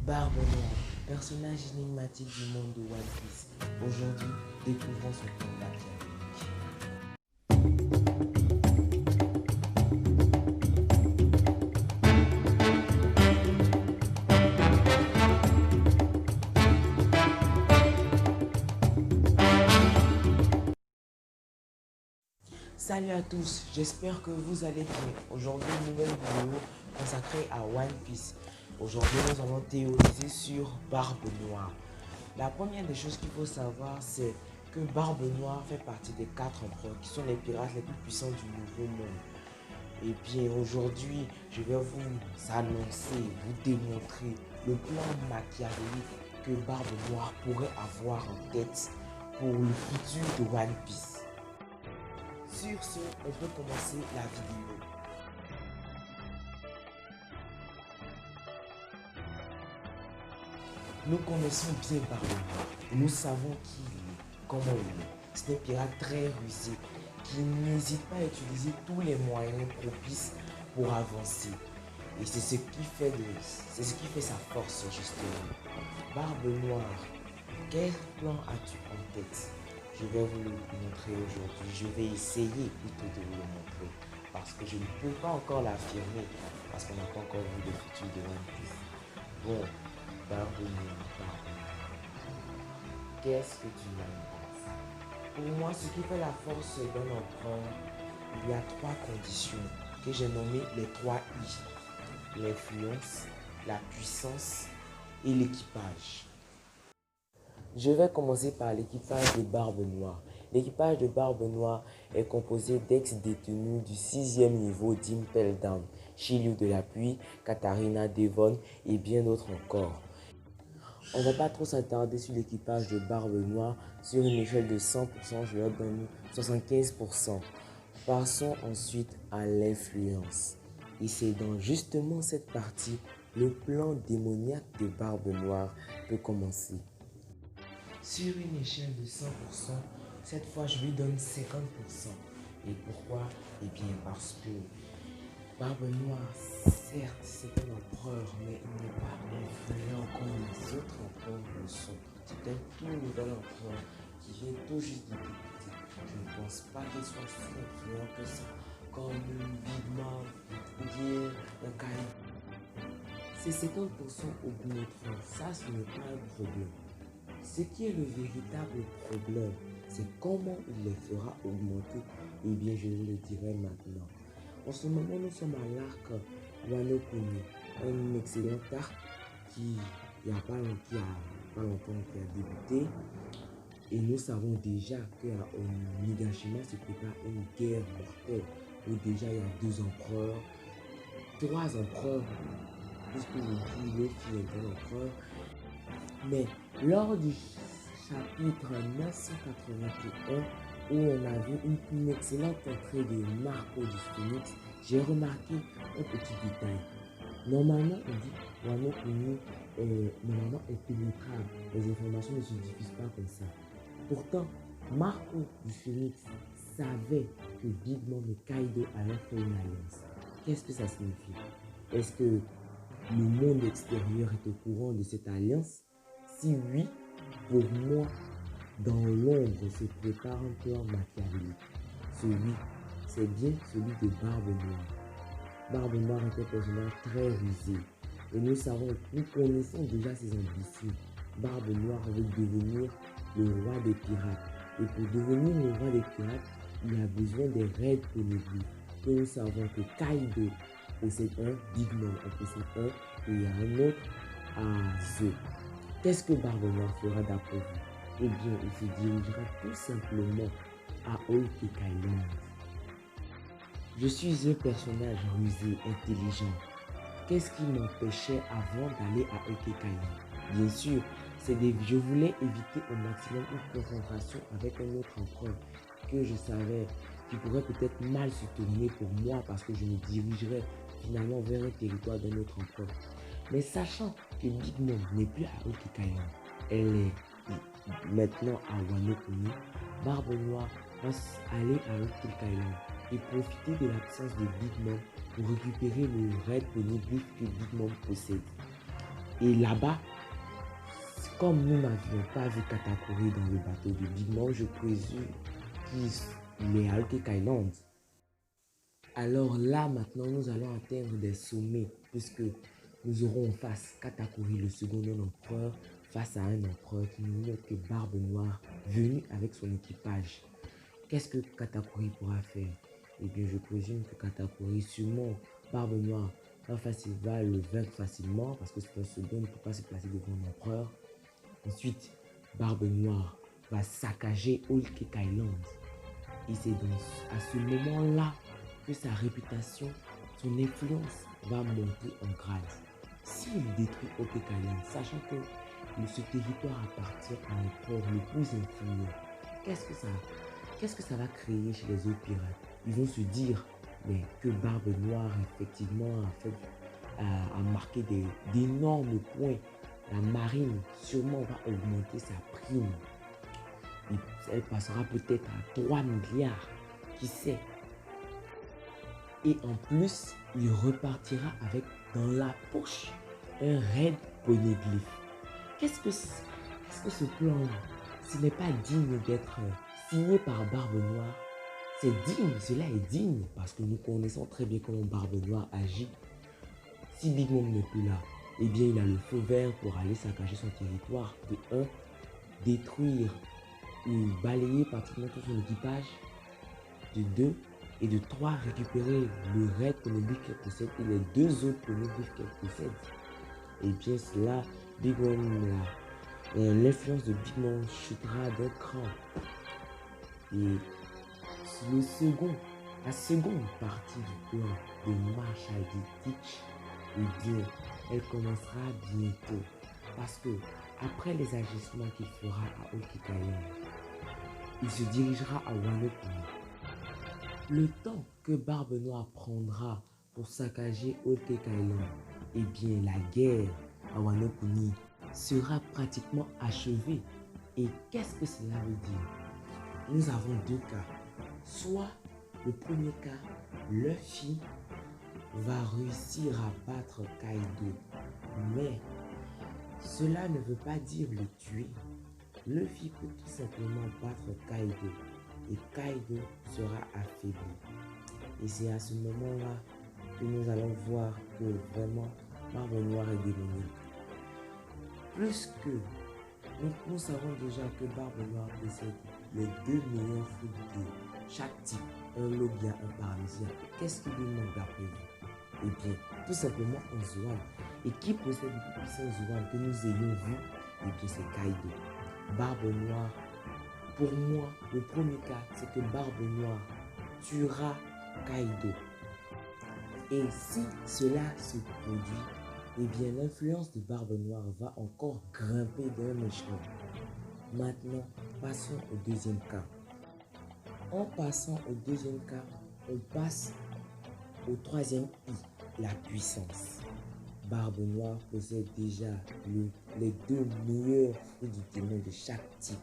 Barbe Noire, personnage énigmatique du monde de One Piece. Aujourd'hui, découvrons son plan machiavélique. Salut à tous, j'espère que vous allez bien. Aujourd'hui, une nouvelle vidéo consacrée à One Piece. Aujourd'hui, nous allons théoriser sur Barbe Noire. La première des choses qu'il faut savoir, c'est que Barbe Noire fait partie des 4 empereurs qui sont les pirates les plus puissants du Nouveau Monde. Et bien aujourd'hui, je vais vous annoncer, vous démontrer le plan machiavélique que Barbe Noire pourrait avoir en tête pour le futur de One Piece. Sur ce, on peut commencer la vidéo. Nous connaissons bien Barbe Noire. Nous savons qui il est, comment il est. C'est un pirate très rusé qui n'hésite pas à utiliser tous les moyens propices pour avancer. Et c'est ce qui fait sa force justement. Barbe Noire, quel plan as-tu en tête? Je vais vous le montrer aujourd'hui. Je vais essayer plutôt de vous le montrer. Parce que je ne peux pas encore l'affirmer. Parce qu'on n'a pas encore vu le futur de One Piece. Bon, Barbe Noire. Qu'est-ce que tu en penses? Pour moi, ce qui fait la force d'un empereur, il y a 3 conditions que j'ai nommées les 3 I. L'influence, la puissance et l'équipage. Je vais commencer par l'équipage de Barbe Noire. L'équipage de Barbe Noire est composé d'ex-détenus du 6e niveau d'Impel Down, Shiryu de la Pluie, Katarina Devon et bien d'autres encore. On ne va pas trop s'attarder sur l'équipage de Barbe Noire. Sur une échelle de 100%, je leur donne 75%. Passons ensuite à l'influence. Et c'est dans justement cette partie, le plan démoniaque de Barbe Noire peut commencer. Sur une échelle de 100%, cette fois je lui donne 50%. Et pourquoi? Eh bien parce que Barbe Noire, certes c'est un empereur, mais il n'est pas influent comme les autres empereurs le sont. C'est un tout nouvel empereur qui vient tout juste de débuter. Je ne pense pas qu'il soit si influent que ça, comme Big Mom ou bien un Kaido. C'est 50% augmenteront, ça ce n'est pas un problème. Ce qui est le véritable problème, c'est comment il les fera augmenter. Eh bien, je le dirai maintenant. En ce moment, nous sommes à l'arc Wano Kuni, un excellent arc qui a pas longtemps qui a débuté. Et nous savons déjà qu'à Onigashima se prépare une guerre mortelle où déjà il y a 2 empereurs, 3 empereurs, puisque je dis le fils est un empereur. Mais lors du chapitre 981, où on a vu une excellente entrée de Marco du Phoenix, j'ai remarqué un petit détail. Normalement, on dit Wano Kuni normalement impénétrable. Les informations ne se diffusent pas comme ça. Pourtant, Marco du Phoenix savait que Big Mom et Kaido allaient faire une alliance. Qu'est-ce que ça signifie? Est-ce que le monde extérieur est au courant de cette alliance? Si oui, pour moi, dans l'ombre se prépare un plan machiavélique. Celui, c'est bien celui de Barbe Noire. Barbe Noire est un personnage très rusé. Et nous connaissons déjà ses ambitions. Barbe Noire veut devenir le roi des pirates. Et pour devenir le roi des pirates, il a besoin des raids poneglyphes. Et nous savons que Kaido possède un, Big Mom en possède un, et il y a un autre à Zo. Qu'est-ce que Barbe Noire fera d'après vous? Eh bien, il se dirigera tout simplement à Whole Cake Island. Je suis un personnage rusé, intelligent. Qu'est-ce qui m'empêchait avant d'aller à Whole Cake Island? Bien sûr, je voulais éviter au maximum une confrontation avec un autre empereur que je savais qui pourrait peut-être mal se tourner pour moi parce que je me dirigerais finalement vers un territoire d'un autre empereur. Mais sachant que Big Mom n'est plus à Whole Cake Island, elle est maintenant à Wano Kuni, Barbe Noire va aller à Whole Cake Island et profiter de l'absence de Big Mom pour récupérer le raid poneglyph que Big Mom possède. Et là-bas, comme nous n'avions pas vu Katakuri dans le bateau de Big Mom, je présume qu'il est à Cake Island. Alors là, maintenant, nous allons atteindre des sommets, puisque nous aurons en face Katakuri, le second empereur, face à un empereur qui n'est que Barbe Noire, venu avec son équipage. Qu'est-ce que Katakuri pourra faire? Eh bien, je présume que Katakuri, sûrement, Barbe Noire, va le vaincre facilement, parce que c'est un second, il ne peut pas se placer devant l'empereur. Ensuite, Barbe Noire va saccager Whole Cake Island. Et c'est à ce moment-là que sa réputation, son influence va monter en grade. S'il détruit Whole Cake Island, sachant que ce territoire appartient à l'empereur le plus influent, qu'est-ce que ça va créer chez les autres pirates? Ils vont se dire mais que Barbe Noire effectivement a marqué d'énormes points. La marine sûrement va augmenter sa prime. Et elle passera peut-être à 3 milliards, qui sait. Et en plus, il repartira avec dans la poche un Red Poneglyph. Qu'est-ce que ce plan-là? Ce n'est pas digne d'être signé par Barbe Noire. C'est digne, cela est digne, parce que nous connaissons très bien comment Barbe Noire agit. Si Big Mom n'est plus là, eh bien il a le feu vert pour aller saccager son territoire. De 1, détruire et balayer pratiquement tout son équipage. De 2 et de 3, récupérer le Red Poneglyph qu'elle possède et les 2 autres Poneglyphs qu'elle possède. Et bien cela, Big Mom, l'influence de Big Mom chutera d'un cran. Et la seconde partie du plan de Marshall D. Teach, eh bien, elle commencera bientôt. Parce que après les agissements qu'il fera à Whole Cake Island, il se dirigera à Wano Kuni. Le temps que Barbe Noire prendra pour saccager Whole Cake Island, eh bien, la guerre à Wano Kuni sera pratiquement achevée. Et qu'est-ce que cela veut dire? Nous avons 2 cas. Soit, le premier cas, Luffy va réussir à battre Kaido. Mais cela ne veut pas dire le tuer. Luffy peut tout simplement battre Kaido. Et Kaido sera affaibli. Et c'est à ce moment-là que nous allons voir que vraiment Barbe Noire est démoniaque. Plus que nous savons déjà que Barbe Noire possède les 2 meilleurs fruits de chaque type, un Logia, un Paramecia. Qu'est-ce qui lui manque d'après vous? Eh bien, tout simplement un Zoan. Et qui possède le plus puissant Zoan que nous ayons vu? Eh bien, c'est Kaido. Barbe Noire, pour moi, le premier cas, c'est que Barbe Noire tuera Kaido. Et si cela se produit, eh bien, l'influence de Barbe Noire va encore grimper d'un échelon. Maintenant, passons au deuxième cas. En passant au deuxième cas, on passe au troisième I, la puissance. Barbe Noire possède déjà les 2 meilleurs fruits du démon de chaque type.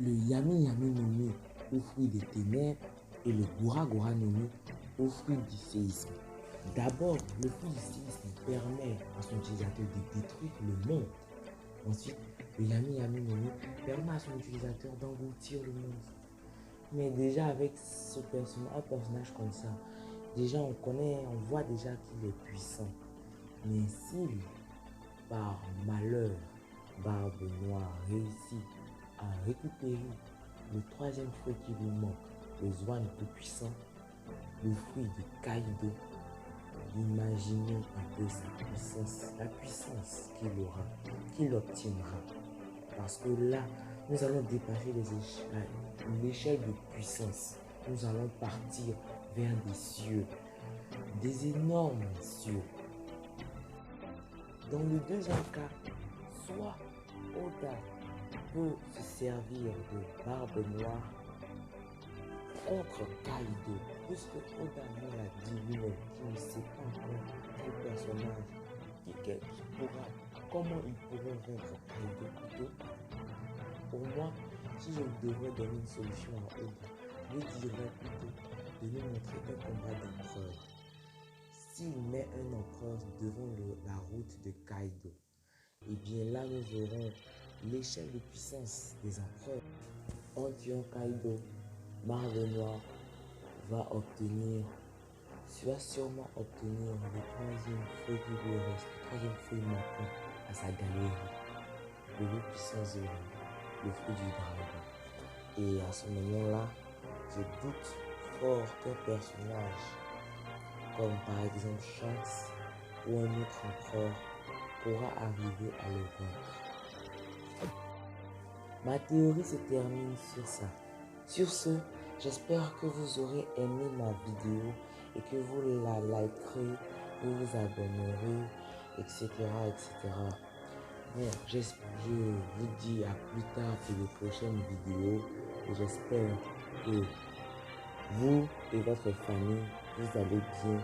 Le Yami Yami no Mi au fruit des ténèbres et le Gura Gura no Mi au fruit du séisme. D'abord, le fruit du séisme permet à son utilisateur de détruire le monde. Ensuite, le Yami Yami no Mi permet à son utilisateur d'engloutir le monde. Mais déjà avec un personnage comme ça, déjà on voit déjà qu'il est puissant. Mais s'il, par malheur, Barbe Noire réussit à récupérer le troisième fruit qui lui manque, le Zoan le plus puissant, le fruit de Kaido, imaginez un peu sa puissance, la puissance qu'il obtiendra. Parce que là, nous allons dépasser l'échelle de puissance. Nous allons partir vers des cieux, des énormes cieux. Dans le deuxième cas, soit Oda peut se servir de Barbe Noire contre Kaido, puisque Oda nous l'a dit lui-même qu'il ne sait pas encore quel personnage, comment ils pourront vaincre Kaido plutôt. Pour moi, si je devrais donner une solution à Oda, je dirais plutôt de nous montrer un combat d'empereur. s'il met un empereur devant la route de Kaido, et bien là nous aurons l'échelle de puissance des empereurs. En tuant Kaido, Marbre Noir va sûrement obtenir le troisième feu qui lui reste, le troisième feu manquant à sa galerie, de l'eau puissance de le feu du dragon. Et à ce moment-là, je doute fort qu'un personnage comme par exemple Shanks ou un autre empereur pourra arriver à le vaincre. Ma théorie se termine sur ça. Sur ce, j'espère que vous aurez aimé ma vidéo et que vous la likerez, vous vous abonnerez, etc. etc. Bon, je vous dis à plus tard pour de prochaines vidéos et j'espère que vous et votre famille, vous allez bien.